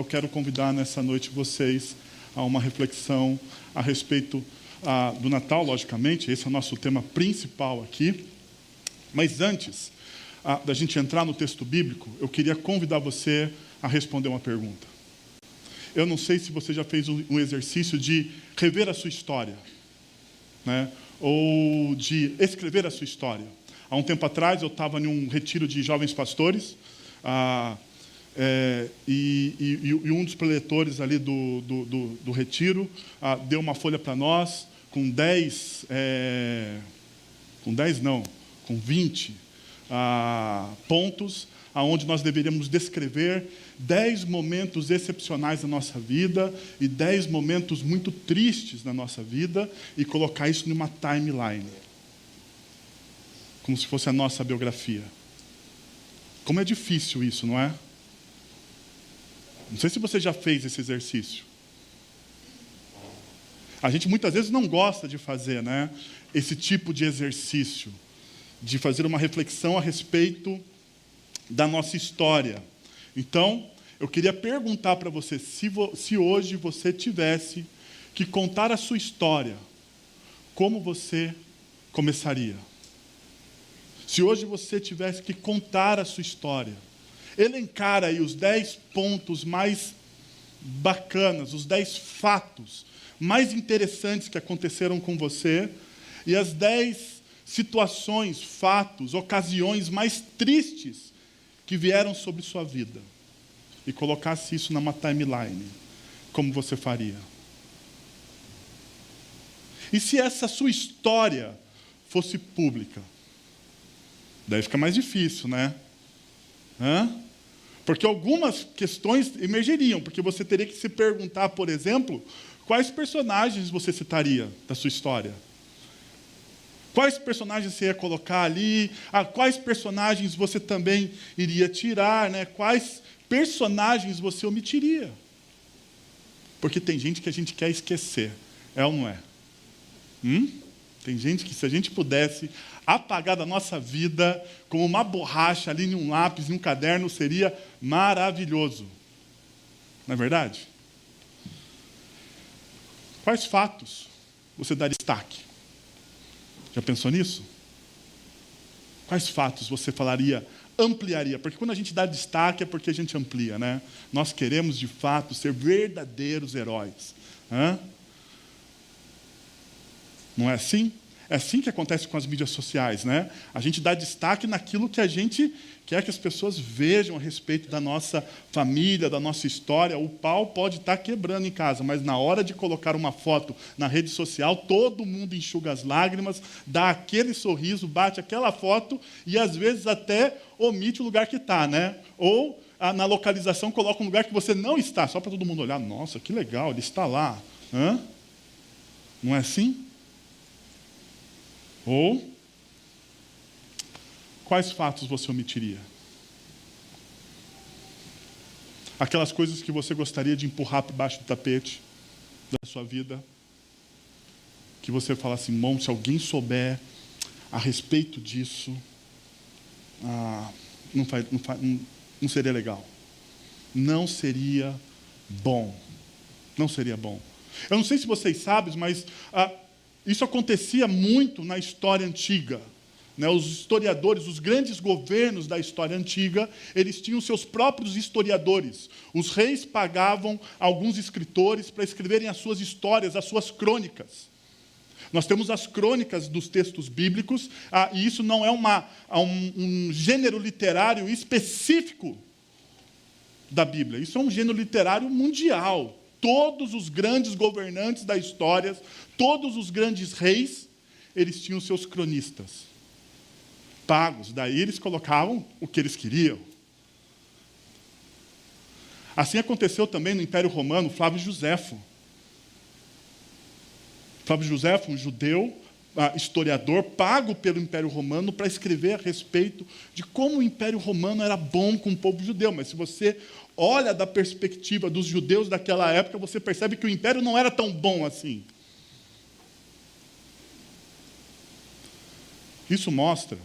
quero convidar nessa noite vocês a uma reflexão a respeito do Natal, logicamente. Esse é o nosso tema principal aqui. Mas antes da gente entrar no texto bíblico, eu queria convidar você a responder uma pergunta. Eu não sei se você já fez um exercício de rever a sua história, né? Ou de escrever a sua história. Há um tempo atrás, eu estava em um retiro de jovens pastores, e um dos preletores ali do retiro deu uma folha para nós com 20 pontos, onde nós deveríamos descrever 10 momentos excepcionais da nossa vida e 10 momentos muito tristes na nossa vida e colocar isso numa timeline, como se fosse a nossa biografia. Como é difícil isso, não é? Não sei se você já fez esse exercício. A gente muitas vezes não gosta de fazer, né, esse tipo de exercício, de fazer uma reflexão a respeito da nossa história. Então, eu queria perguntar para você, se hoje você tivesse que contar a sua história, como você começaria? Se hoje você tivesse que contar a sua história, elencar aí os 10 pontos mais bacanas, os 10 fatos mais interessantes que aconteceram com você e as 10 situações, fatos, ocasiões mais tristes que vieram sobre sua vida, e colocasse isso numa timeline, como você faria? E se essa sua história fosse pública? Daí fica mais difícil, né? Porque algumas questões emergiriam, porque você teria que se perguntar, por exemplo, quais personagens você citaria da sua história? Quais personagens você ia colocar ali? Quais personagens você também iria tirar, né? Quais personagens você omitiria? Porque tem gente que a gente quer esquecer, é ou não é? Tem gente que, se a gente pudesse apagar da nossa vida como uma borracha ali em um lápis, em um caderno, seria maravilhoso. Não é verdade? Quais fatos você dá destaque? Já pensou nisso? Quais fatos você falaria, ampliaria? Porque quando a gente dá destaque é porque a gente amplia, né? Nós queremos, de fato, ser verdadeiros heróis. Não é assim? É assim que acontece com as mídias sociais, né? A gente dá destaque naquilo que a gente quer que as pessoas vejam a respeito da nossa família, da nossa história. O pau pode estar quebrando em casa, mas na hora de colocar uma foto na rede social, todo mundo enxuga as lágrimas, dá aquele sorriso, bate aquela foto e, às vezes, até omite o lugar que está, né? Ou, na localização, coloca um lugar que você não está, só para todo mundo olhar. Nossa, que legal, ele está lá. Não é assim? Ou, quais fatos você omitiria? Aquelas coisas que você gostaria de empurrar por baixo do tapete da sua vida, que você fala assim, irmão, se alguém souber a respeito disso, não seria legal. Não seria bom. Não seria bom. Eu não sei se vocês sabem, mas isso acontecia muito na história antiga. Né? Os historiadores, os grandes governos da história antiga, eles tinham seus próprios historiadores. Os reis pagavam alguns escritores para escreverem as suas histórias, as suas crônicas. Nós temos as crônicas dos textos bíblicos, e isso não é um gênero literário específico da Bíblia. Isso é um gênero literário mundial. Todos os grandes governantes da história, todos os grandes reis, eles tinham seus cronistas pagos. Daí eles colocavam o que eles queriam. Assim aconteceu também no Império Romano, Flávio Josefo. Flávio Josefo, um judeu, historiador, pago pelo Império Romano para escrever a respeito de como o Império Romano era bom com o povo judeu. Mas se você olha da perspectiva dos judeus daquela época, você percebe que o Império não era tão bom assim. Isso mostra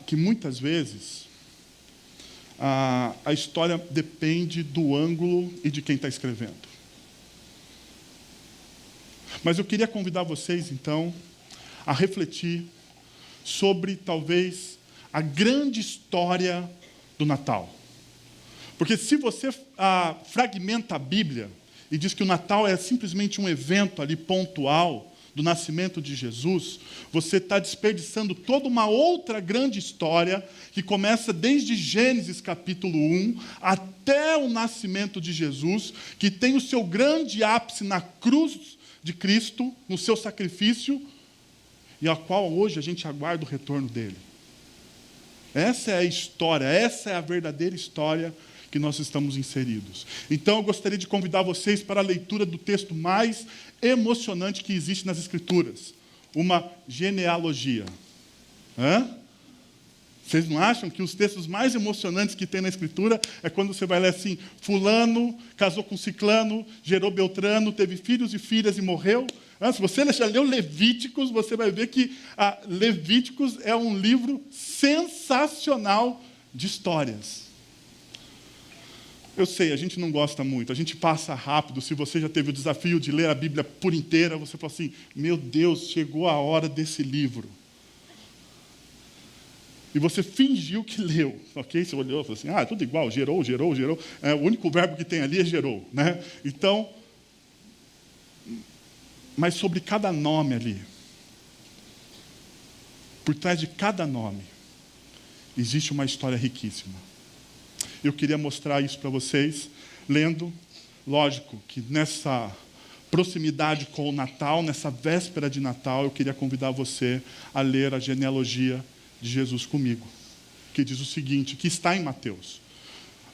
que muitas vezes a história depende do ângulo e de quem está escrevendo. Mas eu queria convidar vocês, então, a refletir sobre, talvez, a grande história do Natal. Porque se você fragmenta a Bíblia e diz que o Natal é simplesmente um evento ali pontual do nascimento de Jesus, você está desperdiçando toda uma outra grande história que começa desde Gênesis capítulo 1 até o nascimento de Jesus, que tem o seu grande ápice na cruz de Cristo, no seu sacrifício, e a qual hoje a gente aguarda o retorno dele. Essa é a história, essa é a verdadeira história que nós estamos inseridos. Então, eu gostaria de convidar vocês para a leitura do texto mais emocionante que existe nas Escrituras, uma genealogia. Vocês não acham que os textos mais emocionantes que tem na Escritura é quando você vai ler assim, fulano casou com ciclano, gerou Beltrano, teve filhos e filhas e morreu? Se você já leu Levíticos, você vai ver que Levíticos é um livro sensacional de histórias. Eu sei, a gente não gosta muito, a gente passa rápido. Se você já teve o desafio de ler a Bíblia por inteira, você fala assim, meu Deus, chegou a hora desse livro. E você fingiu que leu, ok? Você olhou e falou assim, é tudo igual, gerou. O único verbo que tem ali é gerou, né? Então, mas sobre cada nome ali, por trás de cada nome, existe uma história riquíssima. Eu queria mostrar isso para vocês, lendo, lógico, que nessa proximidade com o Natal, nessa véspera de Natal, eu queria convidar você a ler a genealogia de Jesus comigo, que diz o seguinte, que está em Mateus.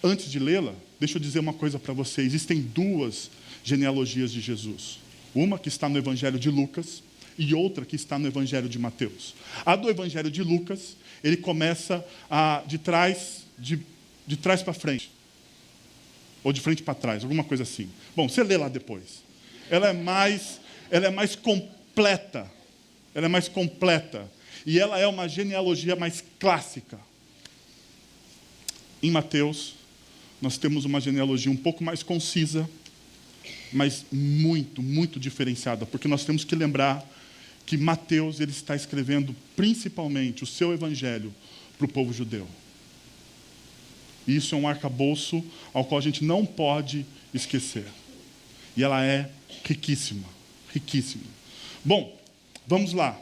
Antes de lê-la, deixa eu dizer uma coisa para você. Existem duas genealogias de Jesus. Uma que está no Evangelho de Lucas e outra que está no Evangelho de Mateus. A do Evangelho de Lucas, ele começa de trás para frente. Ou de frente para trás, alguma coisa assim. Bom, você lê lá depois. Ela é mais completa. Ela é mais completa. E ela é uma genealogia mais clássica. Em Mateus, nós temos uma genealogia um pouco mais concisa, mas muito, muito diferenciada, porque nós temos que lembrar que Mateus ele está escrevendo principalmente o seu evangelho para o povo judeu. E isso é um arcabouço ao qual a gente não pode esquecer. E ela é riquíssima, riquíssima. Bom, vamos lá.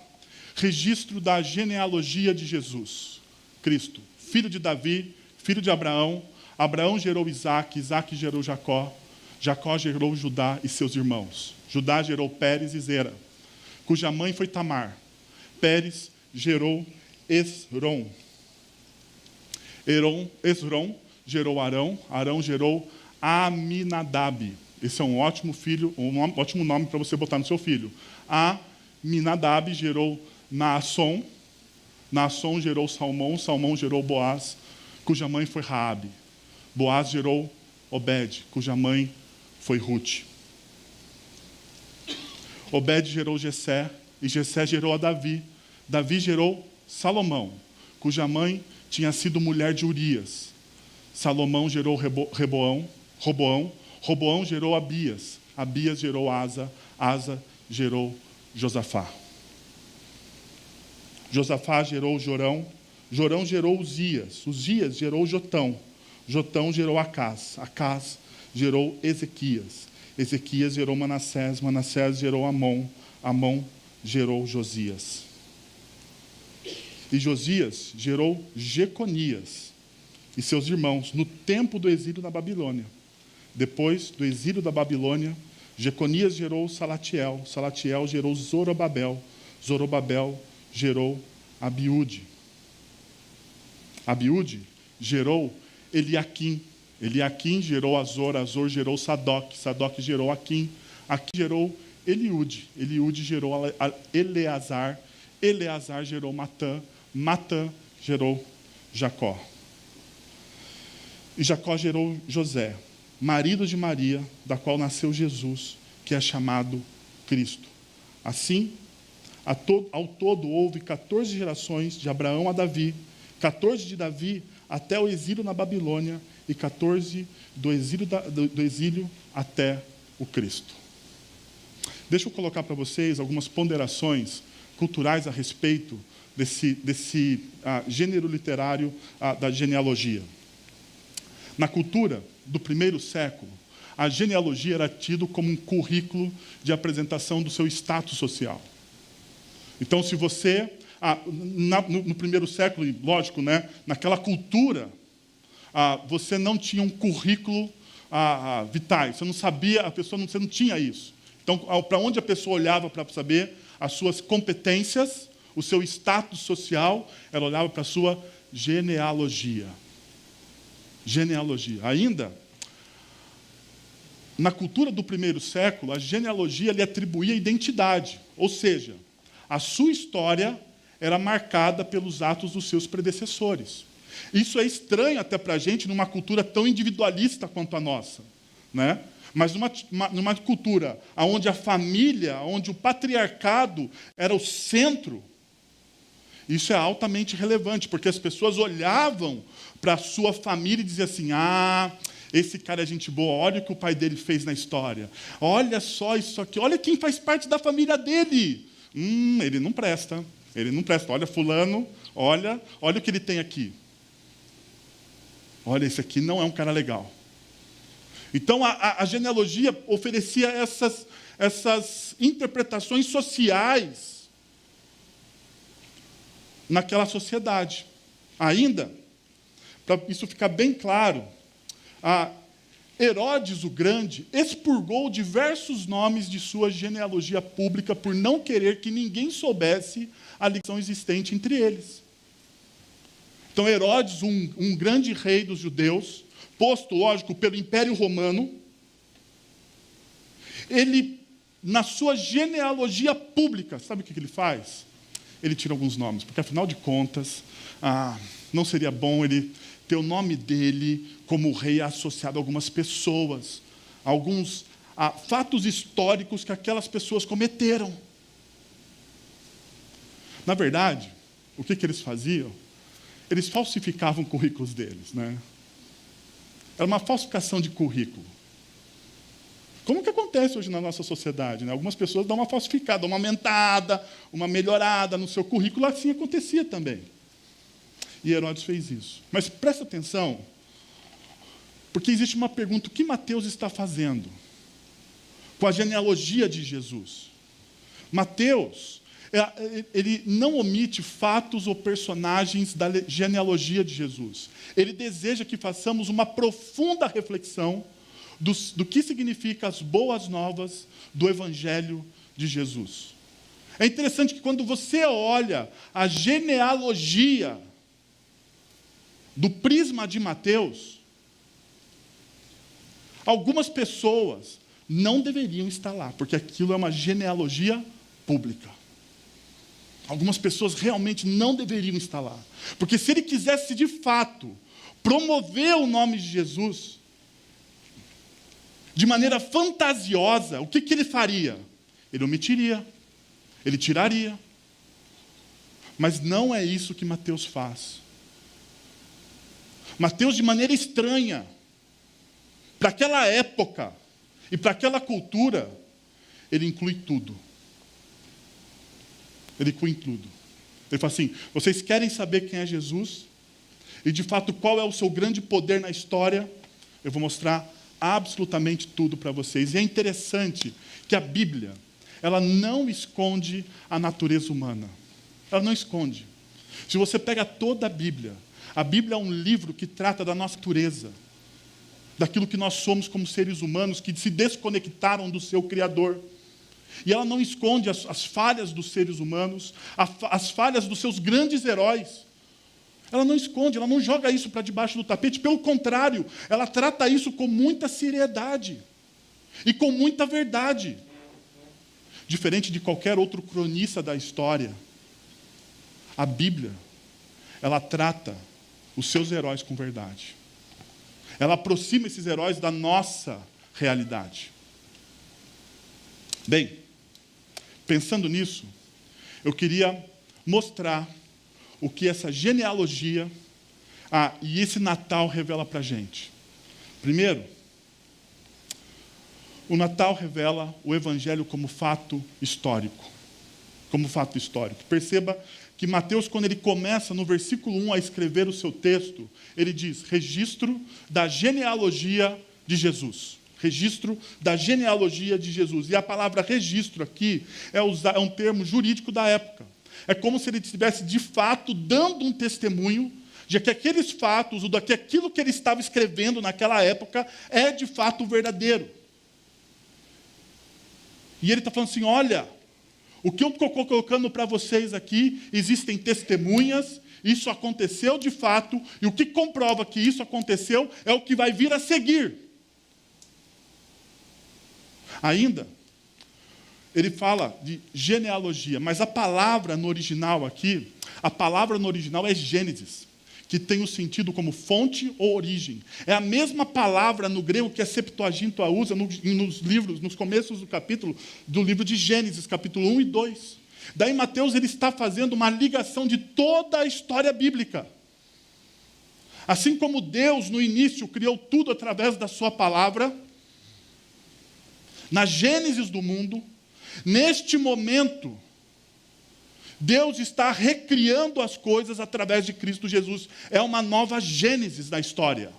Registro da genealogia de Jesus, Cristo, filho de Davi, filho de Abraão. Abraão gerou Isaque, Isaque gerou Jacó, Jacó gerou Judá e seus irmãos. Judá gerou Pérez e Zera, cuja mãe foi Tamar. Pérez gerou Esrom. Esrom gerou Arão, Arão gerou Aminadab. Esse é um ótimo nome para você botar no seu filho. Aminadab gerou Naasson, Naasson gerou Salmão, Salmão gerou Boaz, cuja mãe foi Raabe. Boaz gerou Obed, cuja mãe foi Ruth. Obed gerou Jessé, e Jessé gerou a Davi. Davi gerou Salomão, cuja mãe tinha sido mulher de Urias. Salomão gerou Roboão, Roboão gerou Abias, Abias gerou Asa, Asa gerou Josafá. Josafá gerou Jorão, Jorão gerou Uzias, Uzias gerou Jotão, Jotão gerou Acás, Acás gerou Ezequias, Ezequias gerou Manassés, Manassés gerou Amon, Amon gerou Josias. E Josias gerou Jeconias e seus irmãos no tempo do exílio na Babilônia. Depois do exílio da Babilônia, Jeconias gerou Salatiel, Salatiel gerou Zorobabel, Zorobabel gerou Abiúde. Abiúde gerou Eliaquim, Eliaquim gerou Azor, Azor gerou Sadoc, Sadoc gerou Aquim, Aquim gerou Eliúde, Eliúde gerou Eleazar, Eleazar gerou Matã, Matã gerou Jacó. E Jacó gerou José, marido de Maria, da qual nasceu Jesus, que é chamado Cristo. Assim, ao todo houve 14 gerações de Abraão a Davi, 14 de Davi até o exílio na Babilônia e 14 do exílio até o Cristo. Deixa eu colocar para vocês algumas ponderações culturais a respeito desse gênero literário da genealogia. Na cultura do primeiro século, a genealogia era tida como um currículo de apresentação do seu status social. Então, se você, no primeiro século, lógico, né, naquela cultura, você não tinha um currículo vitae, você não sabia, você não tinha isso. Então, para onde a pessoa olhava para saber as suas competências, o seu status social, ela olhava para a sua genealogia. Genealogia. Ainda, na cultura do primeiro século, a genealogia lhe atribuía identidade, ou seja, a sua história era marcada pelos atos dos seus predecessores. Isso é estranho até para a gente numa cultura tão individualista quanto a nossa, né? Mas numa cultura onde a família, onde o patriarcado era o centro, isso é altamente relevante, porque as pessoas olhavam para a sua família e diziam assim, esse cara é gente boa, olha o que o pai dele fez na história. Olha só isso aqui, olha quem faz parte da família dele. Ele não presta, Olha fulano, olha o que ele tem aqui. Olha, esse aqui não é um cara legal. Então, a genealogia oferecia essas interpretações sociais naquela sociedade. Ainda, para isso ficar bem claro, Herodes o Grande expurgou diversos nomes de sua genealogia pública por não querer que ninguém soubesse a ligação existente entre eles. Então, Herodes, um grande rei dos judeus, posto, lógico, pelo Império Romano, ele, na sua genealogia pública, sabe o que ele faz? Ele tira alguns nomes, porque, afinal de contas, não seria bom ele ter o nome dele como rei associado a algumas pessoas, a alguns fatos históricos que aquelas pessoas cometeram. Na verdade, o que eles faziam? Eles falsificavam currículos deles, né? Era uma falsificação de currículo. Como que acontece hoje na nossa sociedade, né? Algumas pessoas dão uma falsificada, uma aumentada, uma melhorada no seu currículo, assim acontecia também. E Herodes fez isso. Mas presta atenção, porque existe uma pergunta: o que Mateus está fazendo com a genealogia de Jesus? Mateus, ele não omite fatos ou personagens da genealogia de Jesus. Ele deseja que façamos uma profunda reflexão do que significa as boas novas do Evangelho de Jesus. É interessante que quando você olha a genealogia do prisma de Mateus, algumas pessoas não deveriam estar lá, porque aquilo é uma genealogia pública. Algumas pessoas realmente não deveriam estar lá. Porque se ele quisesse, de fato, promover o nome de Jesus de maneira fantasiosa, o que ele faria? Ele omitiria, ele tiraria. Mas não é isso que Mateus faz. Mateus, de maneira estranha, para aquela época e para aquela cultura, ele inclui tudo. Ele inclui tudo. Ele fala assim: vocês querem saber quem é Jesus? E, de fato, qual é o seu grande poder na história? Eu vou mostrar absolutamente tudo para vocês. E é interessante que a Bíblia, ela não esconde a natureza humana. Ela não esconde. Se você pega toda a Bíblia é um livro que trata da nossa natureza, daquilo que nós somos como seres humanos, que se desconectaram do seu Criador. E ela não esconde as falhas dos seres humanos, as falhas dos seus grandes heróis. Ela não esconde, ela não joga isso para debaixo do tapete. Pelo contrário, ela trata isso com muita seriedade e com muita verdade. Diferente de qualquer outro cronista da história, a Bíblia, ela trata os seus heróis com verdade. Ela aproxima esses heróis da nossa realidade. Bem, pensando nisso, eu queria mostrar o que essa genealogia E esse Natal revela para a gente? Primeiro, o Natal revela o Evangelho como fato histórico. Como fato histórico. Perceba que Mateus, quando ele começa no versículo 1 a escrever o seu texto, ele diz, registro da genealogia de Jesus. Registro da genealogia de Jesus. E a palavra registro aqui é um termo jurídico da época. É como se ele estivesse, de fato, dando um testemunho de que aqueles fatos, ou de que aquilo que ele estava escrevendo naquela época é, de fato, verdadeiro. E ele está falando assim, olha, o que eu estou colocando para vocês aqui, existem testemunhas, isso aconteceu de fato, e o que comprova que isso aconteceu é o que vai vir a seguir. Ainda, ele fala de genealogia, mas a palavra no original aqui, a palavra no original é Gênesis, que tem o sentido como fonte ou origem. É a mesma palavra no grego que a Septuaginta usa nos livros, nos começos do capítulo, do livro de Gênesis, capítulo 1 e 2. Daí Mateus ele está fazendo uma ligação de toda a história bíblica. Assim como Deus, no início, criou tudo através da sua palavra, na Gênesis do mundo, neste momento, Deus está recriando as coisas através de Cristo Jesus. É uma nova Gênesis na história.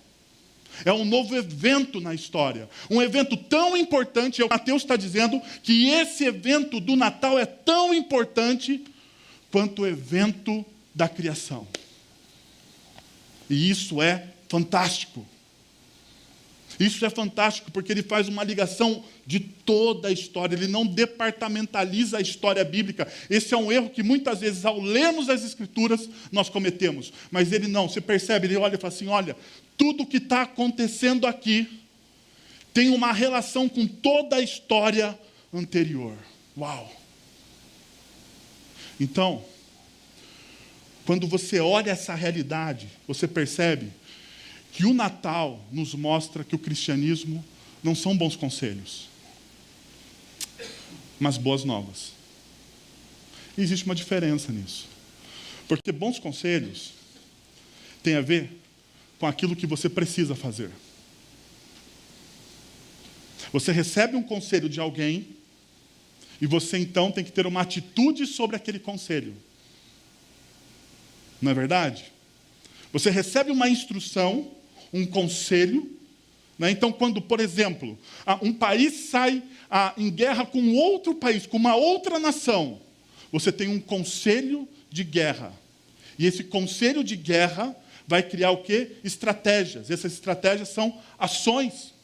É um novo evento na história. Um evento tão importante, Mateus está dizendo que esse evento do Natal é tão importante quanto o evento da criação. E isso é fantástico. Isso é fantástico porque ele faz uma ligação de toda a história. Ele não departamentaliza a história bíblica. Esse é um erro que muitas vezes, ao lermos as Escrituras, nós cometemos. Mas ele não, você percebe, ele olha e fala assim, olha, tudo que está acontecendo aqui tem uma relação com toda a história anterior. Uau! Então, quando você olha essa realidade, você percebe que o Natal nos mostra que o cristianismo não são bons conselhos, mas boas novas. E existe uma diferença nisso. Porque bons conselhos têm a ver com aquilo que você precisa fazer. Você recebe um conselho de alguém e você então tem que ter uma atitude sobre aquele conselho. Não é verdade? Você recebe uma instrução, um conselho, né? Então, quando, por exemplo, um país sai em guerra com outro país, com uma outra nação, você tem um conselho de guerra. E esse conselho de guerra vai criar o quê? Estratégias. Essas estratégias são ações.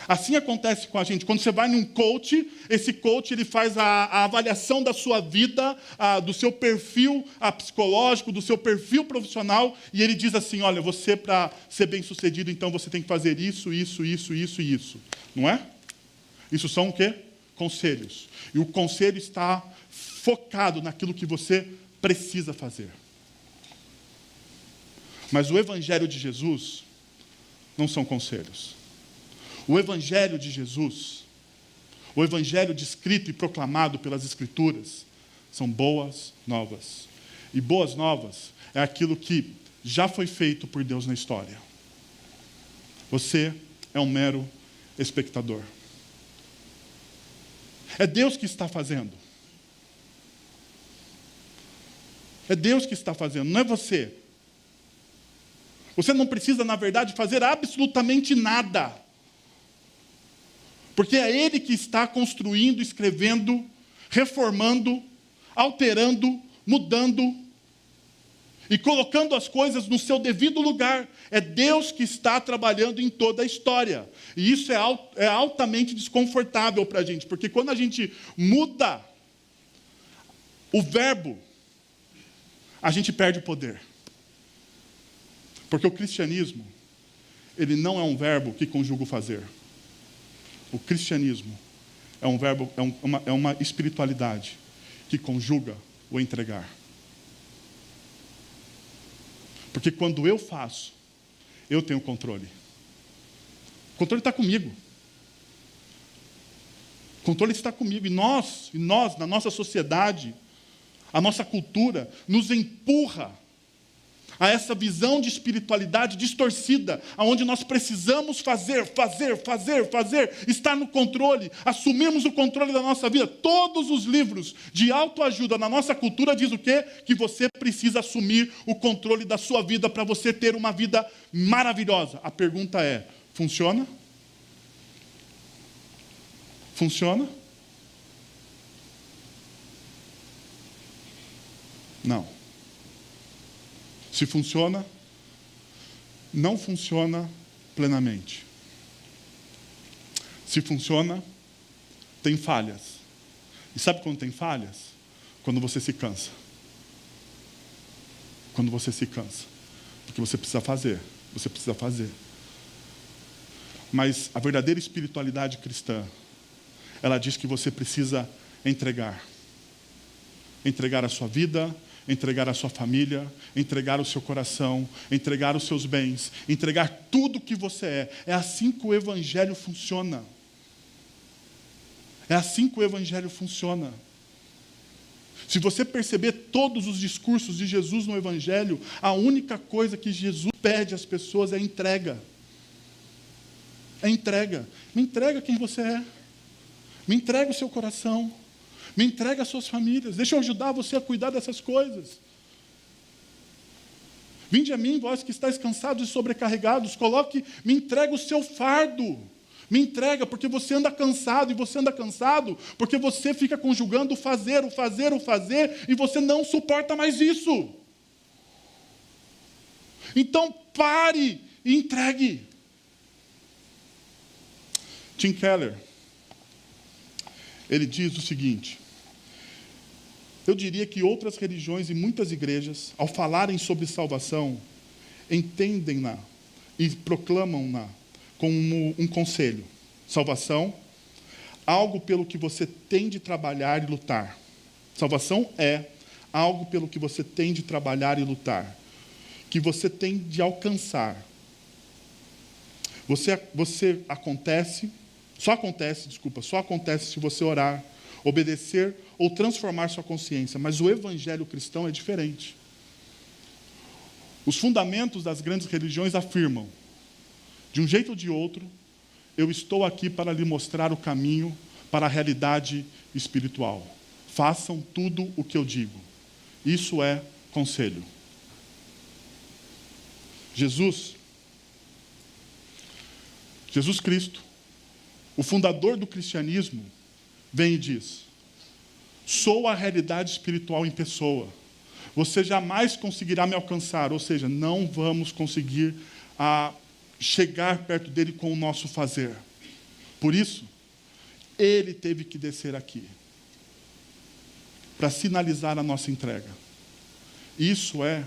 Assim acontece com a gente. Quando você vai num coach, esse coach ele faz a avaliação da sua vida, do seu perfil psicológico, do seu perfil profissional, e ele diz assim, olha, você para ser bem-sucedido, então você tem que fazer isso, isso, isso, isso e isso. Não é? Isso são o quê? Conselhos. E o conselho está focado naquilo que você precisa fazer. Mas o Evangelho de Jesus não são conselhos. O Evangelho de Jesus, o Evangelho descrito e proclamado pelas Escrituras, são boas novas. E boas novas é aquilo que já foi feito por Deus na história. Você é um mero espectador. É Deus que está fazendo. É Deus que está fazendo, não é você. Você não precisa, na verdade, fazer absolutamente nada. Porque é Ele que está construindo, escrevendo, reformando, alterando, mudando e colocando as coisas no seu devido lugar. É Deus que está trabalhando em toda a história. E isso é altamente desconfortável para a gente, porque quando a gente muda o verbo, a gente perde o poder. Porque o cristianismo, ele não é um verbo que conjuga o fazer. O cristianismo é um verbo, é uma espiritualidade que conjuga o entregar. Porque quando eu faço, eu tenho controle. O controle está comigo. O controle está comigo. E nós, na nossa sociedade, a nossa cultura, nos empurra a essa visão de espiritualidade distorcida, onde nós precisamos fazer, estar no controle, assumirmos o controle da nossa vida. Todos os livros de autoajuda na nossa cultura diz o quê? Que você precisa assumir o controle da sua vida para você ter uma vida maravilhosa. A pergunta é, funciona? Funciona? Não. Se funciona, não funciona plenamente. Se funciona, tem falhas. E sabe quando tem falhas? Quando você se cansa. Quando você se cansa. Porque você precisa fazer. Você precisa fazer. Mas a verdadeira espiritualidade cristã, ela diz que você precisa entregar. Entregar a sua vida, entregar a sua família, entregar o seu coração, entregar os seus bens, entregar tudo que você é. É assim que o Evangelho funciona. É assim que o Evangelho funciona. Se você perceber todos os discursos de Jesus no Evangelho, a única coisa que Jesus pede às pessoas é entrega. É entrega. Me entrega quem você é. Me entrega o seu coração. Me entrega as suas famílias. Deixa eu ajudar você a cuidar dessas coisas. Vinde a mim, vós que estáis cansados e sobrecarregados. Me entrega o seu fardo. Me entrega, porque você anda cansado. E você anda cansado porque você fica conjugando o fazer, e você não suporta mais isso. Então pare e entregue. Tim Keller, ele diz o seguinte: eu diria que outras religiões e muitas igrejas, ao falarem sobre salvação, entendem-na e proclamam-na como um conselho. Salvação, algo pelo que você tem de trabalhar e lutar. Salvação é algo pelo que você tem de trabalhar e lutar, que você tem de alcançar. Só acontece se você orar, obedecer ou transformar sua consciência. Mas o evangelho cristão é diferente. Os fundamentos das grandes religiões afirmam, de um jeito ou de outro, eu estou aqui para lhe mostrar o caminho para a realidade espiritual. Façam tudo o que eu digo. Isso é conselho. Jesus Cristo, o fundador do cristianismo, vem e diz: sou a realidade espiritual em pessoa. Você jamais conseguirá me alcançar, ou seja, não vamos conseguir chegar perto dele com o nosso fazer. Por isso, ele teve que descer aqui para sinalizar a nossa entrega. Isso é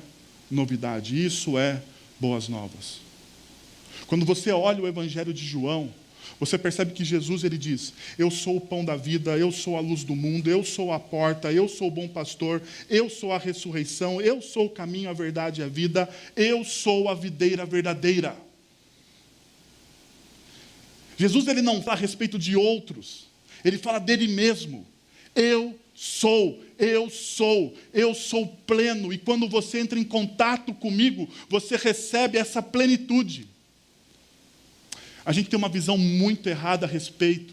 novidade, isso é boas novas. Quando você olha o Evangelho de João, você percebe que Jesus, ele diz: eu sou o pão da vida, eu sou a luz do mundo, eu sou a porta, eu sou o bom pastor, eu sou a ressurreição, eu sou o caminho, a verdade e a vida, eu sou a videira verdadeira. Jesus, ele não fala a respeito de outros, ele fala dele mesmo. Eu sou pleno. E quando você entra em contato comigo, você recebe essa plenitude. A gente tem uma visão muito errada a respeito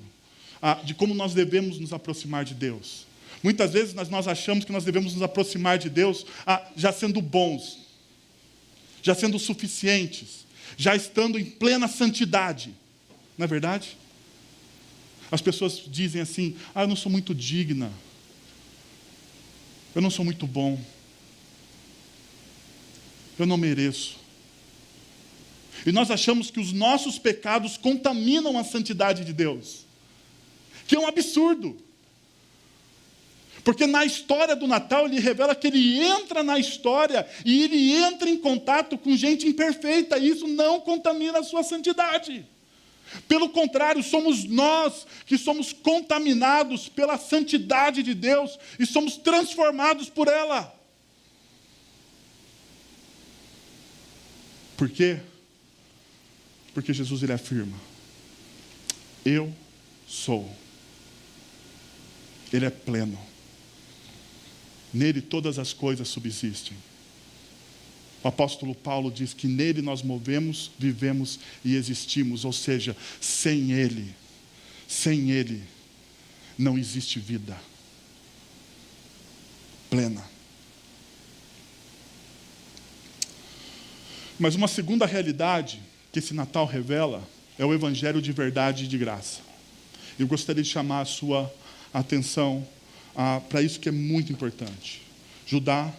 de como nós devemos nos aproximar de Deus. Muitas vezes nós achamos que nós devemos nos aproximar de Deus já sendo bons, já sendo suficientes, já estando em plena santidade. Não é verdade? As pessoas dizem assim: eu não sou muito digna, eu não sou muito bom, eu não mereço. E nós achamos que os nossos pecados contaminam a santidade de Deus, que é um absurdo. Porque na história do Natal ele revela que ele entra na história e ele entra em contato com gente imperfeita, e isso não contamina a sua santidade. Pelo contrário, somos nós que somos contaminados pela santidade de Deus e somos transformados por ela. Por quê? Porque Jesus, ele afirma: eu sou. Ele é pleno. Nele todas as coisas subsistem. O apóstolo Paulo diz que nele nós movemos, vivemos e existimos. Ou seja, sem Ele não existe vida plena. Mas uma segunda realidade que esse Natal revela é o evangelho de verdade e de graça. Eu gostaria de chamar a sua atenção para isso que é muito importante. Judá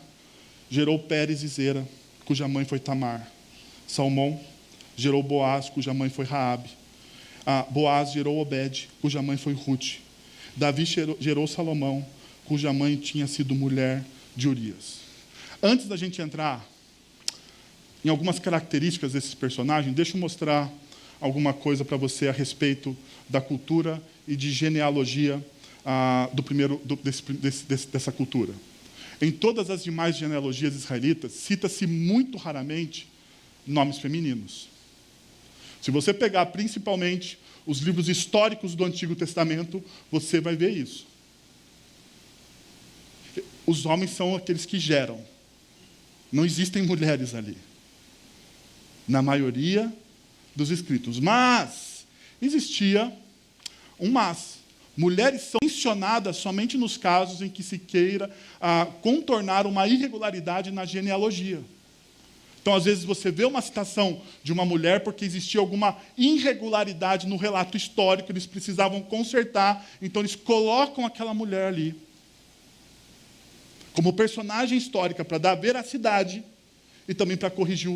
gerou Pérez e Zera, cuja mãe foi Tamar. Salmão gerou Boaz, cuja mãe foi Raabe. Boaz gerou Obed, cuja mãe foi Ruth. Davi gerou Salomão, cuja mãe tinha sido mulher de Urias. Antes da gente entrar em algumas características desses personagens, deixa eu mostrar alguma coisa para você a respeito da cultura e de genealogia dessa cultura. Em todas as demais genealogias israelitas, cita-se muito raramente nomes femininos. Se você pegar principalmente os livros históricos do Antigo Testamento, você vai ver isso. Os homens são aqueles que geram. Não existem mulheres ali. Na maioria dos escritos. Mas existia um mas. Mulheres são mencionadas somente nos casos em que se queira contornar uma irregularidade na genealogia. Então, às vezes, você vê uma citação de uma mulher porque existia alguma irregularidade no relato histórico, eles precisavam consertar, então eles colocam aquela mulher ali como personagem histórica para dar veracidade e também para corrigir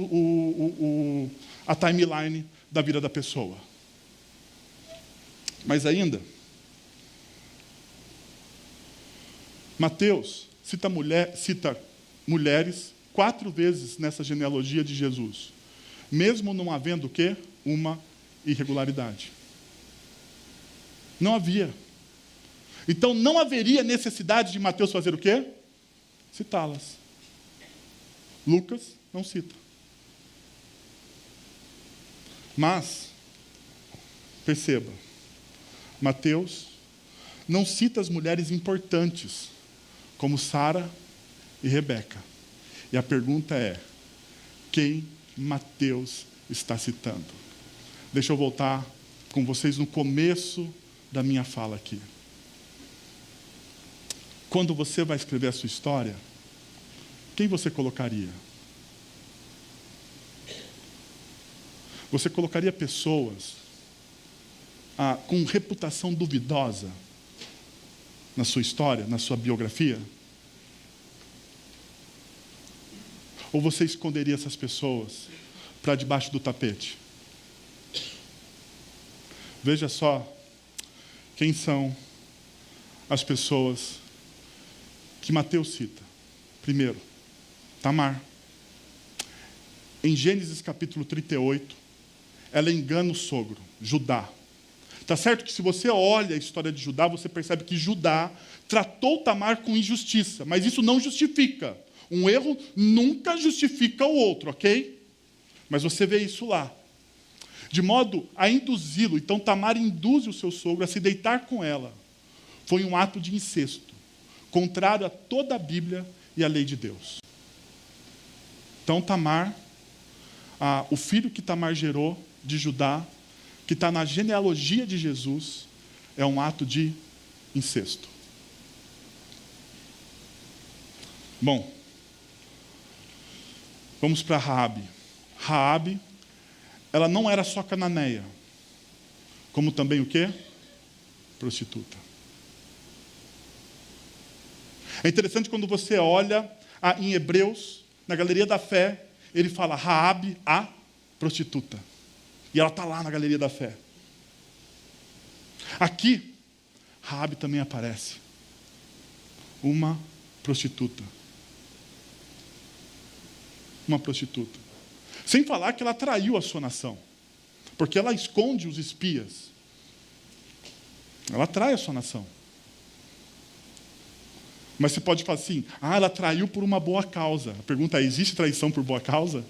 a timeline da vida da pessoa. Mas ainda, Mateus cita mulheres 4 vezes nessa genealogia de Jesus, mesmo não havendo o quê? Uma irregularidade. Não havia. Então não haveria necessidade de Mateus fazer o quê? Citá-las. Lucas não cita. Mas, perceba, Mateus não cita as mulheres importantes, como Sara e Rebeca. E a pergunta é, quem Mateus está citando? Deixa eu voltar com vocês no começo da minha fala aqui. Quando você vai escrever a sua história, quem você colocaria? Você colocaria pessoas com reputação duvidosa na sua história, na sua biografia? Ou você esconderia essas pessoas para debaixo do tapete? Veja só quem são as pessoas que Mateus cita. Primeiro, Tamar. Em Gênesis capítulo 38, ela engana o sogro, Judá. Está certo que se você olha a história de Judá, você percebe que Judá tratou Tamar com injustiça, mas isso não justifica. Um erro nunca justifica o outro, ok? Mas você vê isso lá. De modo a induzi-lo. Então Tamar induz o seu sogro a se deitar com ela. Foi um ato de incesto, contrário a toda a Bíblia e a lei de Deus. Então Tamar, o filho que Tamar gerou de Judá, que está na genealogia de Jesus, é um ato de incesto. Bom, vamos para Raabe. Raabe, ela não era só cananeia, como também o quê? Prostituta. É interessante quando você olha em Hebreus, na Galeria da Fé, ele fala Raabe, a prostituta. E ela está lá na Galeria da Fé. Aqui, Raabe também aparece. Uma prostituta. Uma prostituta. Sem falar que ela traiu a sua nação. Porque ela esconde os espias. Ela trai a sua nação. Mas você pode falar assim, ela traiu por uma boa causa. A pergunta é, existe traição por boa causa?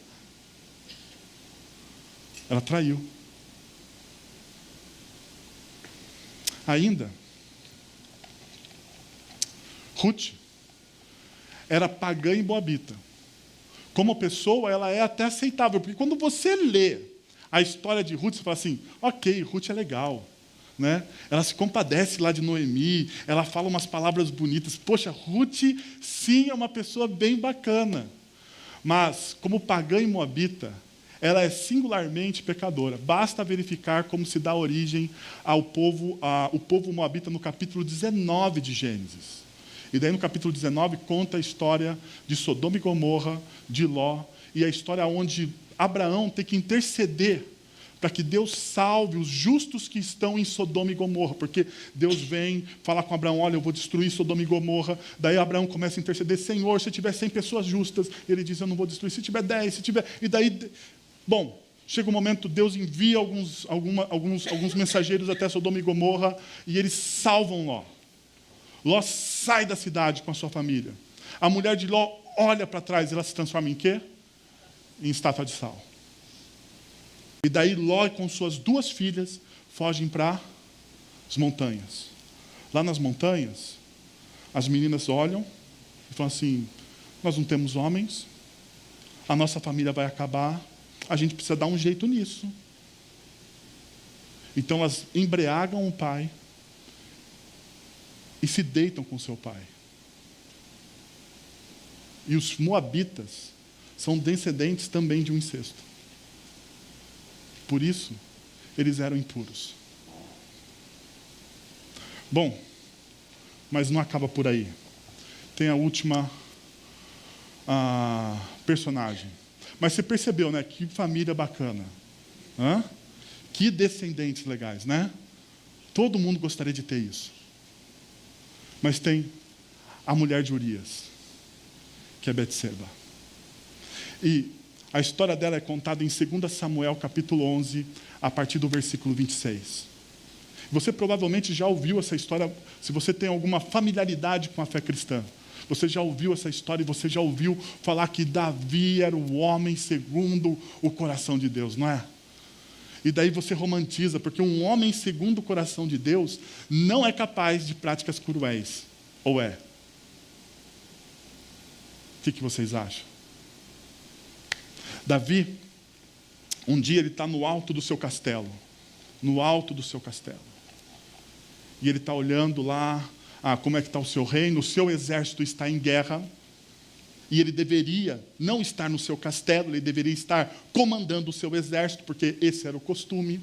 Ela traiu. Ainda, Ruth era pagã e moabita. Como pessoa, ela é até aceitável, porque quando você lê a história de Ruth, você fala assim, ok, Ruth é legal. Né? Ela se compadece lá de Noemi, ela fala umas palavras bonitas. Poxa, Ruth, sim, é uma pessoa bem bacana. Mas, como pagã e moabita, ela é singularmente pecadora. Basta verificar como se dá origem ao povo, o povo moabita no capítulo 19 de Gênesis. E daí no capítulo 19 conta a história de Sodoma e Gomorra, de Ló, e a história onde Abraão tem que interceder para que Deus salve os justos que estão em Sodoma e Gomorra, porque Deus vem falar com Abraão, olha, eu vou destruir Sodoma e Gomorra, daí Abraão começa a interceder, Senhor, se tiver 100 pessoas justas, ele diz, eu não vou destruir, se tiver 10, se tiver... E daí, bom, chega um momento, Deus envia alguns mensageiros até Sodoma e Gomorra, e eles salvam Ló. Ló sai da cidade com a sua família. A mulher de Ló olha para trás, ela se transforma em quê? Em estátua de sal. E daí Ló com suas 2 filhas fogem para as montanhas. Lá nas montanhas, as meninas olham e falam assim, nós não temos homens, a nossa família vai acabar, a gente precisa dar um jeito nisso. Então elas embriagam o pai e se deitam com seu pai. E os moabitas são descendentes também de um incesto. Por isso, eles eram impuros. Bom, mas não acaba por aí. Tem a última personagem. Mas você percebeu, né? Que família bacana. Hã? Que descendentes legais, né? Todo mundo gostaria de ter isso. Mas tem a mulher de Urias, que é Betseba. E a história dela é contada em 2 Samuel, capítulo 11, a partir do versículo 26. Você provavelmente já ouviu essa história, se você tem alguma familiaridade com a fé cristã. Você já ouviu essa história e você já ouviu falar que Davi era o homem segundo o coração de Deus, não é? E daí você romantiza, porque um homem segundo o coração de Deus não é capaz de práticas cruéis. Ou é? O que vocês acham? Davi, um dia ele está no alto do seu castelo. No alto do seu castelo. E ele está olhando lá, como é que está o seu reino, o seu exército está em guerra. E ele deveria não estar no seu castelo, ele deveria estar comandando o seu exército, porque esse era o costume.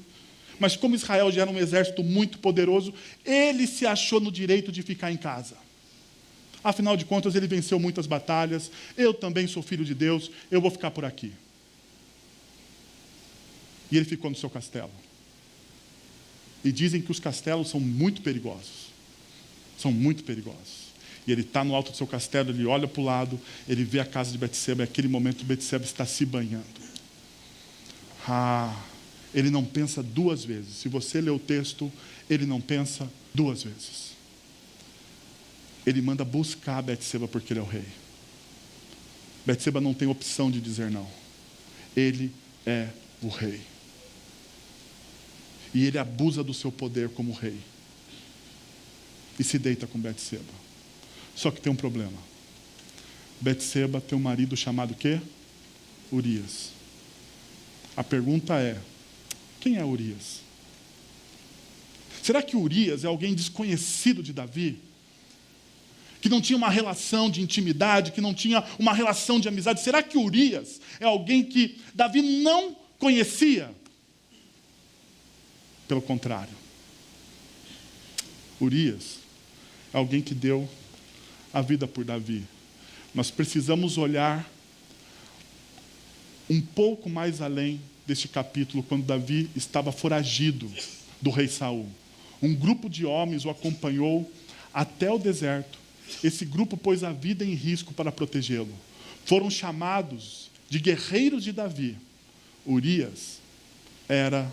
Mas como Israel já era um exército muito poderoso, ele se achou no direito de ficar em casa. Afinal de contas, ele venceu muitas batalhas, eu também sou filho de Deus, eu vou ficar por aqui. E ele ficou no seu castelo. E dizem que os castelos são muito perigosos. São muito perigosos. E ele está no alto do seu castelo, ele olha para o lado, ele vê a casa de Betseba, e naquele momento Betseba está se banhando. Ele não pensa 2 vezes. Se você ler o texto, ele não pensa 2 vezes. Ele manda buscar Betseba porque ele é o rei. Betseba não tem opção de dizer não. Ele é o rei. E ele abusa do seu poder como rei. E se deita com Betseba. Só que tem um problema. Betseba tem um marido chamado quê? Urias. A pergunta é, quem é Urias? Será que Urias é alguém desconhecido de Davi? Que não tinha uma relação de intimidade, que não tinha uma relação de amizade? Será que Urias é alguém que Davi não conhecia? Pelo contrário. Urias é alguém que deu a vida por Davi. Nós precisamos olhar um pouco mais além deste capítulo, quando Davi estava foragido do rei Saul. Um grupo de homens o acompanhou até o deserto. Esse grupo pôs a vida em risco para protegê-lo. Foram chamados de guerreiros de Davi. Urias era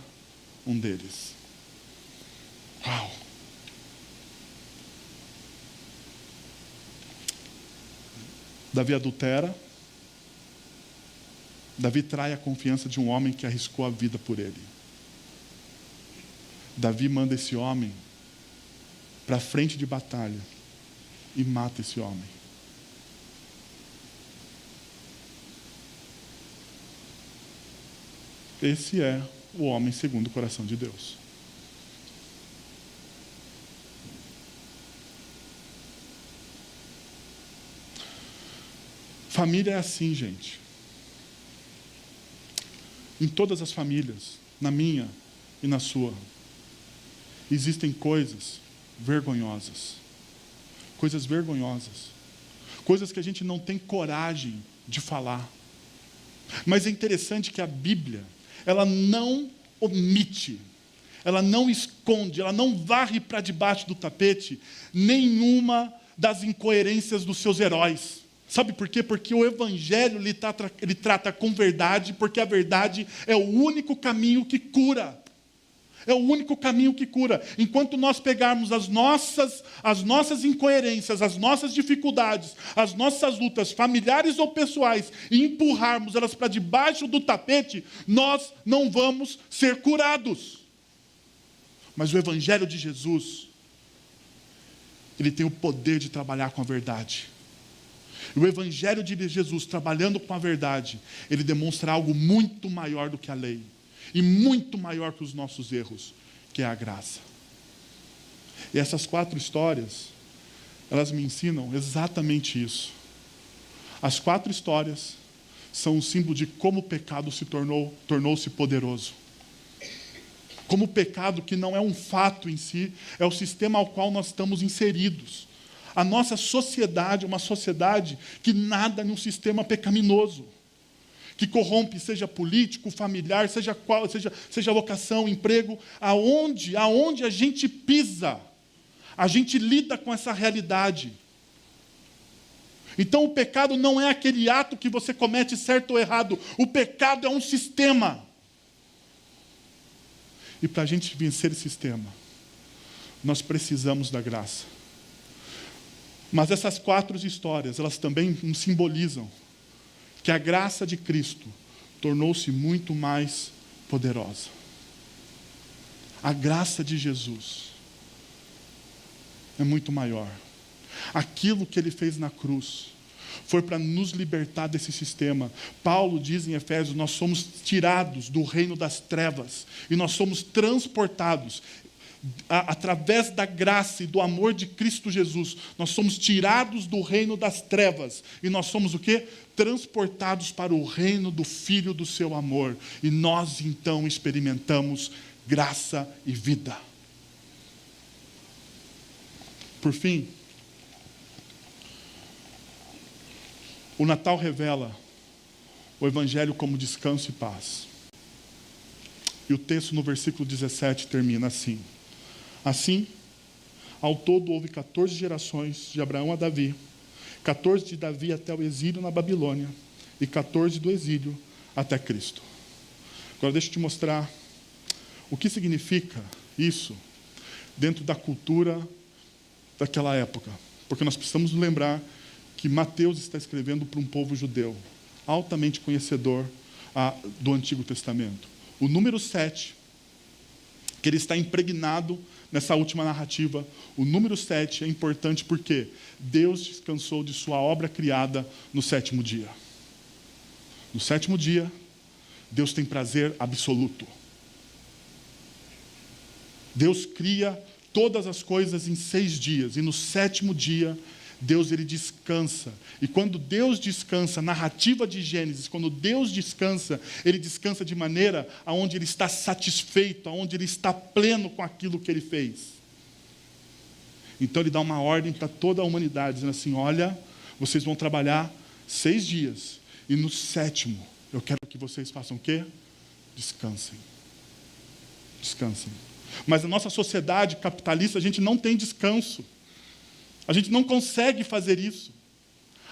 um deles. Uau! Davi adultera. Davi trai a confiança de um homem que arriscou a vida por ele. Davi manda esse homem para a frente de batalha e mata esse homem. Esse é o homem segundo o coração de Deus. Família é assim, gente. Em todas as famílias, na minha e na sua, existem coisas vergonhosas. Coisas vergonhosas. Coisas que a gente não tem coragem de falar. Mas é interessante que a Bíblia, ela não omite, ela não esconde, ela não varre para debaixo do tapete nenhuma das incoerências dos seus heróis. Sabe por quê? Porque o Evangelho ele trata com verdade, porque a verdade é o único caminho que cura. É o único caminho que cura. Enquanto nós pegarmos as nossas incoerências, as nossas dificuldades, as nossas lutas familiares ou pessoais e empurrarmos elas para debaixo do tapete, nós não vamos ser curados. Mas o Evangelho de Jesus, ele tem o poder de trabalhar com a verdade. E o Evangelho de Jesus, trabalhando com a verdade, ele demonstra algo muito maior do que a lei. E muito maior que os nossos erros, que é a graça. E essas 4 histórias, elas me ensinam exatamente isso. As 4 histórias são um símbolo de como o pecado tornou-se poderoso. Como o pecado, que não é um fato em si, é o sistema ao qual nós estamos inseridos. A nossa sociedade é uma sociedade que nada num sistema pecaminoso, que corrompe, seja político, familiar, seja vocação, emprego, aonde a gente pisa, a gente lida com essa realidade. Então o pecado não é aquele ato que você comete certo ou errado, o pecado é um sistema. E para a gente vencer esse sistema, nós precisamos da graça. Mas essas 4 histórias, elas também nos simbolizam que a graça de Cristo tornou-se muito mais poderosa. A graça de Jesus é muito maior. Aquilo que ele fez na cruz foi para nos libertar desse sistema. Paulo diz em Efésios, nós somos tirados do reino das trevas e nós somos transportados através da graça e do amor de Cristo Jesus. Nós somos tirados do reino das trevas e nós somos o quê? Transportados para o reino do Filho do seu amor. E nós então experimentamos graça e vida. Por fim, o Natal revela o Evangelho como descanso e paz. E o texto no versículo 17 termina assim. Assim, ao todo houve 14 gerações de Abraão a Davi, 14 de Davi até o exílio na Babilônia e 14 do exílio até Cristo. Agora deixa eu te mostrar o que significa isso dentro da cultura daquela época. Porque nós precisamos lembrar que Mateus está escrevendo para um povo judeu, altamente conhecedor do Antigo Testamento. O número 7, que ele está impregnado nessa última narrativa, o número 7 é importante porque Deus descansou de sua obra criada no 7º dia. No 7º dia, Deus tem prazer absoluto. Deus cria todas as coisas em 6 dias, e no 7º dia, Deus ele descansa. E quando Deus descansa, narrativa de Gênesis, quando Deus descansa, ele descansa de maneira aonde ele está satisfeito, aonde ele está pleno com aquilo que ele fez. Então ele dá uma ordem para toda a humanidade, dizendo assim, olha, vocês vão trabalhar 6 dias, e no 7º, eu quero que vocês façam o quê? Descansem. Descansem. Mas na nossa sociedade capitalista, a gente não tem descanso. A gente não consegue fazer isso.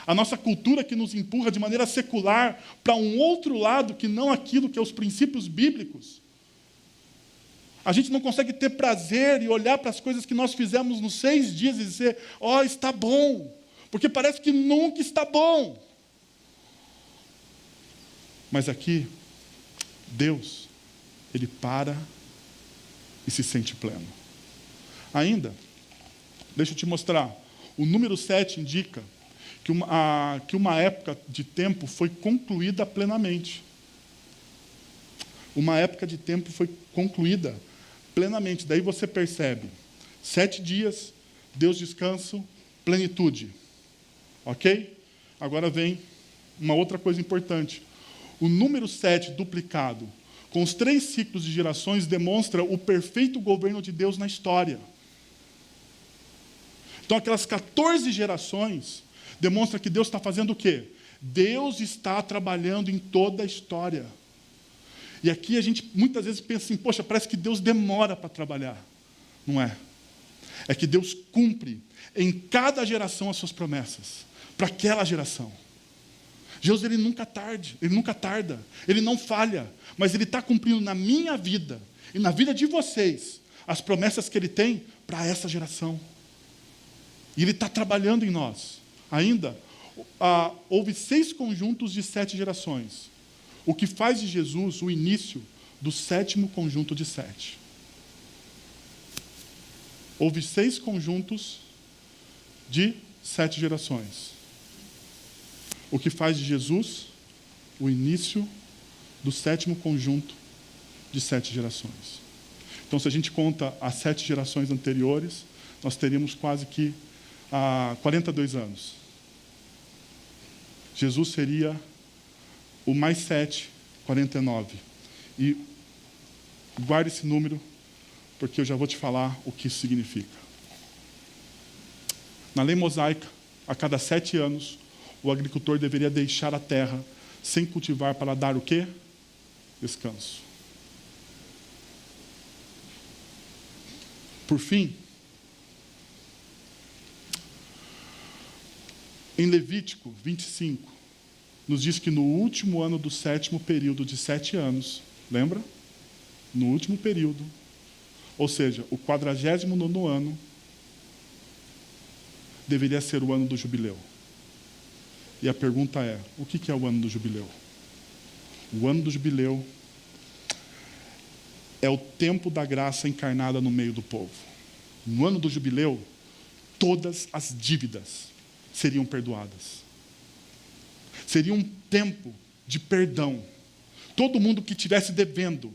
A nossa cultura que nos empurra de maneira secular para um outro lado que não aquilo que é os princípios bíblicos. A gente não consegue ter prazer e olhar para as coisas que nós fizemos nos 6 dias e dizer, está bom. Porque parece que nunca está bom. Mas aqui, Deus, ele para e se sente pleno. Ainda, deixa eu te mostrar. O número 7 indica que uma época de tempo foi concluída plenamente. uma época de tempo foi concluída plenamente. Daí você percebe, 7 dias, Deus descanso, plenitude. Ok? Agora vem uma outra coisa importante. O número 7 duplicado, com os 3 ciclos de gerações, demonstra o perfeito governo de Deus na história. Então, aquelas 14 gerações demonstra que Deus está fazendo o quê? Deus está trabalhando em toda a história. E aqui a gente muitas vezes pensa assim, poxa, parece que Deus demora para trabalhar. Não é. É que Deus cumpre em cada geração as suas promessas, para aquela geração. Deus, ele nunca tarda, ele não falha, mas ele está cumprindo na minha vida e na vida de vocês as promessas que ele tem para essa geração. E ele está trabalhando em nós. Ainda, houve 6 conjuntos de 7 gerações, o que faz de Jesus o início do 7º conjunto de 7. Houve 6 conjuntos de 7 gerações, o que faz de Jesus o início do 7º conjunto de 7 gerações. Então, se a gente conta as 7 gerações anteriores, nós teríamos quase que 42 anos. Jesus seria o mais 7, 49. E guarde esse número, porque eu já vou te falar o que isso significa. Na lei mosaica, a cada 7 anos, o agricultor deveria deixar a terra sem cultivar para dar o quê? Descanso. Por fim, em Levítico 25, nos diz que no último ano do 7º período de 7 anos, lembra? No último período, ou seja, o 49º ano, deveria ser o ano do jubileu. E a pergunta é, o que é o ano do jubileu? O ano do jubileu é o tempo da graça encarnada no meio do povo. No ano do jubileu, todas as dívidas seriam perdoadas. Seria um tempo de perdão. Todo mundo que estivesse devendo,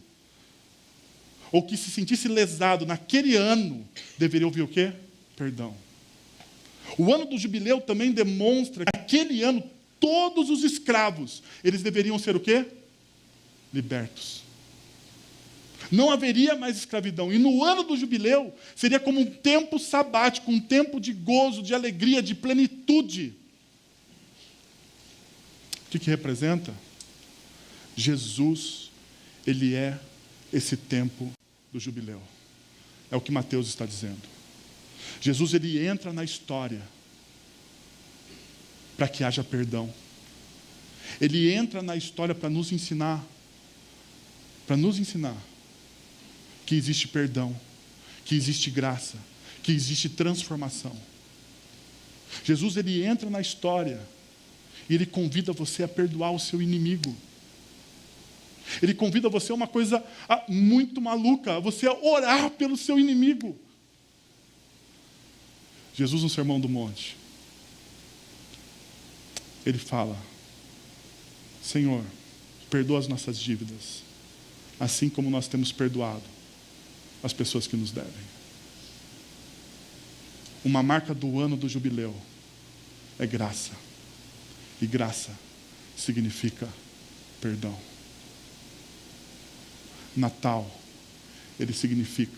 ou que se sentisse lesado naquele ano, deveria ouvir o quê? Perdão. O ano do jubileu também demonstra que naquele ano, todos os escravos, eles deveriam ser o quê? Libertos. Não haveria mais escravidão. E no ano do jubileu, seria como um tempo sabático, um tempo de gozo, de alegria, de plenitude. O que representa? Jesus, ele é esse tempo do jubileu. É o que Mateus está dizendo. Jesus, ele entra na história para que haja perdão. Ele entra na história para nos ensinar que existe perdão, que existe graça, que existe transformação. Jesus, ele entra na história e ele convida você a perdoar o seu inimigo. Ele convida você a uma coisa muito maluca, você a orar pelo seu inimigo. Jesus, no Sermão do Monte, ele fala, Senhor, perdoa as nossas dívidas, assim como nós temos perdoado as pessoas que nos devem. Uma marca do ano do jubileu é graça. E graça significa perdão. Natal, ele significa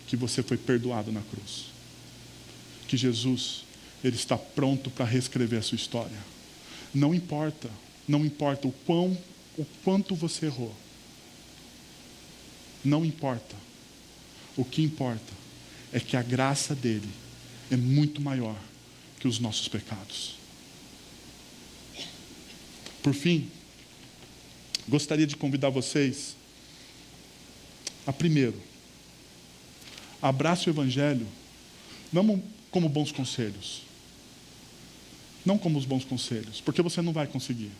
que você foi perdoado na cruz. Que Jesus, ele está pronto para reescrever a sua história. Não importa o quanto você errou. Não importa. O que importa é que a graça dele é muito maior que os nossos pecados. Por fim, gostaria de convidar vocês a primeiro, abrace o Evangelho, não como bons conselhos. Não como os bons conselhos, porque você não vai conseguir.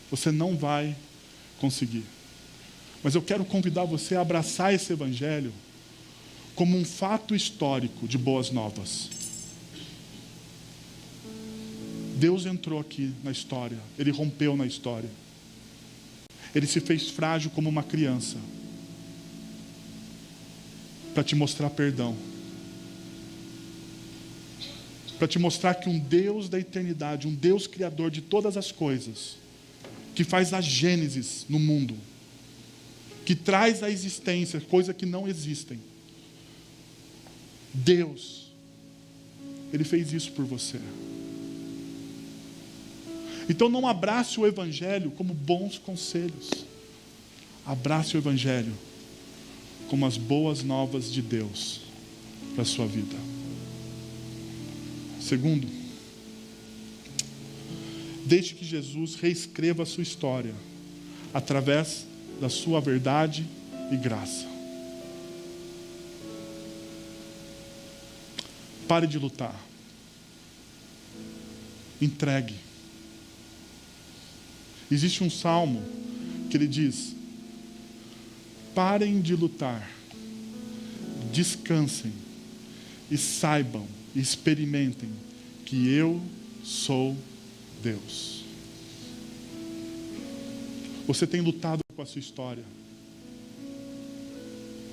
Você não vai conseguir. Mas eu quero convidar você a abraçar esse Evangelho como um fato histórico de boas novas. Deus entrou aqui na história, ele rompeu na história. Ele se fez frágil como uma criança, para te mostrar perdão, para te mostrar que um Deus da eternidade, um Deus criador de todas as coisas, que faz a gênesis no mundo, que traz à existência coisas que não existem, Deus, Ele fez isso por você. Então não abrace o Evangelho como bons conselhos. Abrace o Evangelho como as boas novas de Deus para a sua vida. Segundo, deixe que Jesus reescreva a sua história através da sua verdade e graça. Pare de lutar. Entregue. Existe um salmo que ele diz: parem de lutar, descansem e saibam, experimentem que eu sou Deus. Você tem lutado com a sua história.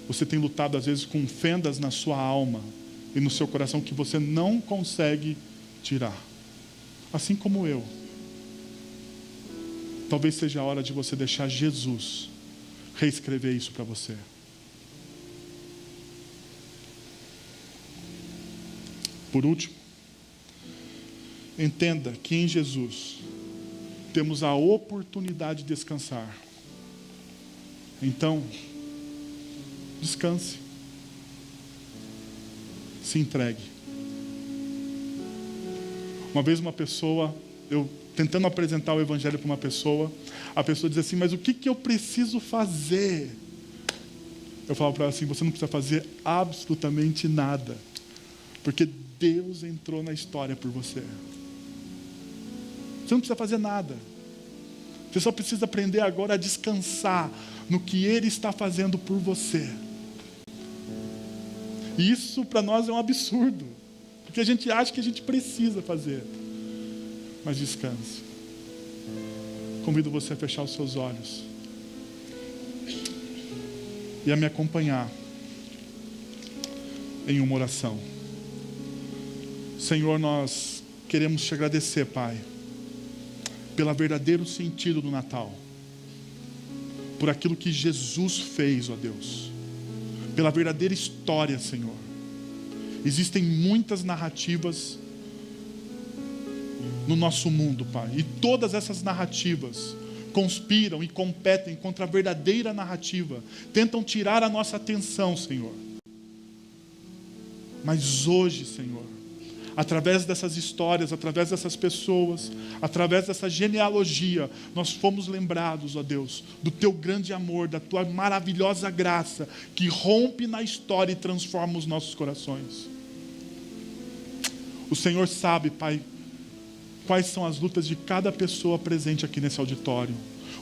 Você tem lutado às vezes com fendas na sua alma e no seu coração que você não consegue tirar. Assim como eu. Talvez seja a hora de você deixar Jesus reescrever isso para você. Por último, entenda que em Jesus temos a oportunidade de descansar. Então, descanse. Se entregue. Uma vez uma pessoa, eu tentando apresentar o Evangelho para uma pessoa, a pessoa diz assim: mas o que eu preciso fazer? Eu falo para ela assim: você não precisa fazer absolutamente nada, porque Deus entrou na história por você. Você não precisa fazer nada. Você só precisa aprender agora a descansar no que Ele está fazendo por você. E isso para nós é um absurdo, porque a gente acha que a gente precisa fazer. Mas descanse. Convido você a fechar os seus olhos e a me acompanhar em uma oração. Senhor, nós queremos te agradecer, Pai, pelo verdadeiro sentido do Natal, por aquilo que Jesus fez, ó Deus, pela verdadeira história, Senhor. Existem muitas narrativas no nosso mundo, Pai, e todas essas narrativas conspiram e competem contra a verdadeira narrativa, tentam tirar a nossa atenção, Senhor. Mas hoje, Senhor, através dessas histórias, através dessas pessoas, através dessa genealogia, nós fomos lembrados, ó Deus, do Teu grande amor, da Tua maravilhosa graça, que rompe na história e transforma os nossos corações. O Senhor sabe, Pai, quais são as lutas de cada pessoa presente aqui nesse auditório.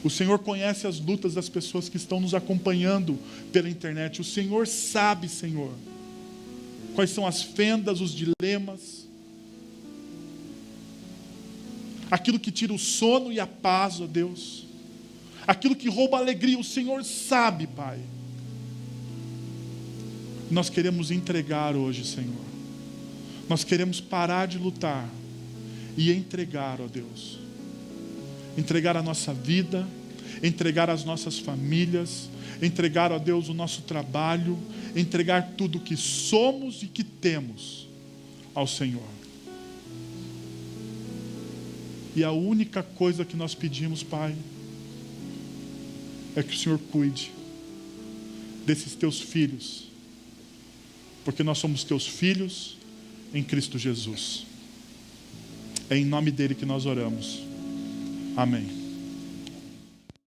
O Senhor conhece as lutas das pessoas que estão nos acompanhando pela internet. O Senhor sabe, Senhor, quais são as fendas, os dilemas, aquilo que tira o sono e a paz, ó Deus, aquilo que rouba a alegria. O Senhor sabe, Pai. Nós queremos entregar hoje, Senhor. Nós queremos parar de lutar e entregar, ó Deus. Entregar a nossa vida, entregar as nossas famílias, entregar, ó Deus, o nosso trabalho, entregar tudo que somos e que temos ao Senhor. E a única coisa que nós pedimos, Pai, é que o Senhor cuide desses Teus filhos, porque nós somos Teus filhos em Cristo Jesus. É em nome dele que nós oramos. Amém.